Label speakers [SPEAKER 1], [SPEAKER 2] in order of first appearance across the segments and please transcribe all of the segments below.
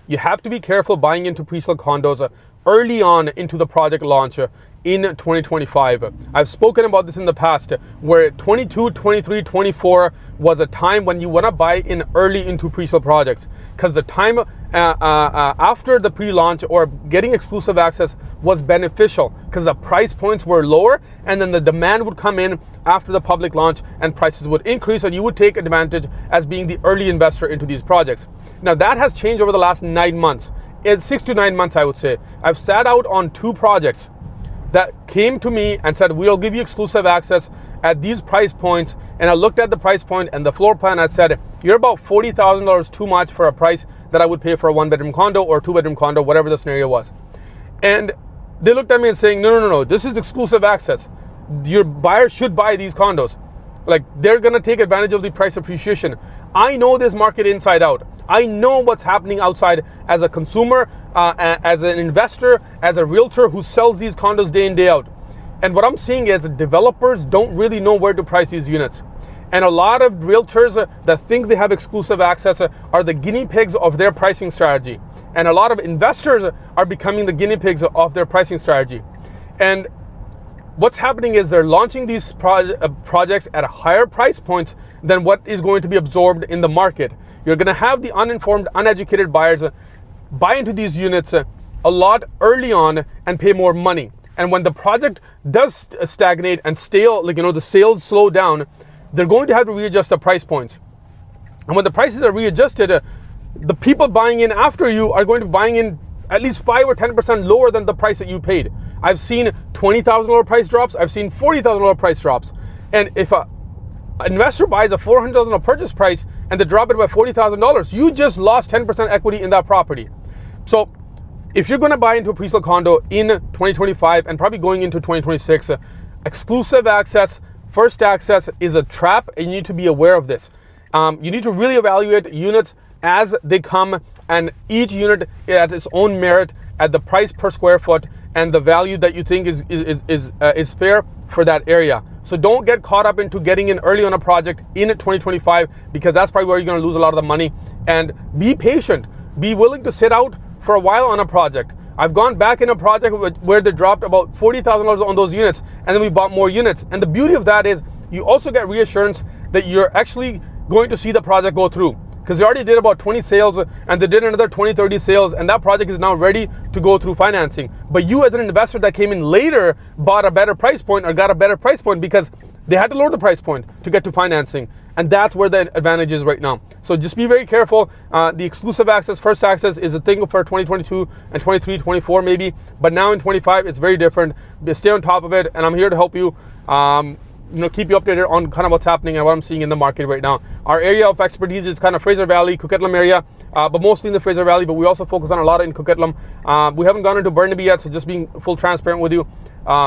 [SPEAKER 1] you have to be careful buying into presale condos early on into the project launch in 2025. I've spoken about this in the past, where 22, 23, 24 was a time when you want to buy in early into presale projects, because the time after the pre-launch or getting exclusive access was beneficial, because the price points were lower, and then the demand would come in after the public launch and prices would increase, and you would take advantage as being the early investor into these projects. Now that has changed over the last 9 months. It's 6 to 9 months, I would say. I've sat out on 2 projects that came to me and said, we'll give you exclusive access at these price points. And I looked at the price point and the floor plan. I said, you're about $40,000 too much for a price that I would pay for a 1-bedroom condo or 2-bedroom condo, whatever the scenario was. And they looked at me and saying, no, this is exclusive access. Your buyers should buy these condos. Like, they're gonna take advantage of the price appreciation. I know this market inside out. I know what's happening outside as a consumer, as an investor, as a realtor who sells these condos day in, day out. And what I'm seeing is developers don't really know where to price these units. And a lot of realtors that think they have exclusive access are the guinea pigs of their pricing strategy. And a lot of investors are becoming the guinea pigs of their pricing strategy. And what's happening is they're launching these projects at higher price points than what is going to be absorbed in the market. You're going to have the uninformed, uneducated buyers buy into these units a lot early on and pay more money. And when the project does stagnate and stale, the sales slow down, they're going to have to readjust the price points. And when the prices are readjusted, the people buying in after you are going to be buying in at least 5 or 10% lower than the price that you paid. I've seen $20,000 price drops. I've seen $40,000 price drops. And if an investor buys a $400,000 purchase price and they drop it by $40,000, you just lost 10% equity in that property. So if you're going to buy into a presale condo in 2025 and probably going into 2026, exclusive access, first access is a trap, and you need to be aware of this. You need to really evaluate units as they come, and each unit at its own merit, at the price per square foot and the value that you think is fair for that area. So don't get caught up into getting in early on a project in 2025, because that's probably where you're going to lose a lot of the money. And be patient. Be willing to sit out for a while on a project. I've gone back in a project where they dropped about $40,000 on those units, and then we bought more units. And the beauty of that is you also get reassurance that you're actually going to see the project go through, because they already did about 20 sales and they did another 20, 30 sales, and that project is now ready to go through financing. But you as an investor that came in later bought a better price point or got a better price point because they had to lower the price point to get to financing. And that's where the advantage is right now. So just be very careful. The exclusive access, first access is a thing for 2022 and 23, 24 maybe. But now in 25, it's very different. Stay on top of it. And I'm here to help you, keep you updated on kind of what's happening and what I'm seeing in the market right now. Our area of expertise is kind of Fraser Valley, 𝐕𝐈𝐃𝐄𝐒 area, but mostly in the Fraser Valley. But we also focus on a lot in 𝐕𝐈𝐃𝐄𝐒. We haven't gone into Burnaby yet, so just being full transparent with you.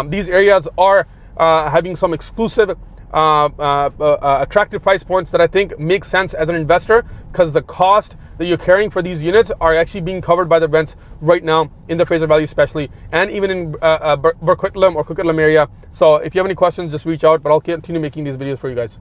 [SPEAKER 1] These areas are having some exclusive attractive price points that I think make sense as an investor, because the cost that you're carrying for these units are actually being covered by the rents right now in the Fraser Valley especially, and even in 𝐕𝐈𝐃𝐄𝐒 or 𝐕𝐈𝐃𝐄𝐒 area. So if you have any questions, just reach out, but I'll continue making these videos for you guys.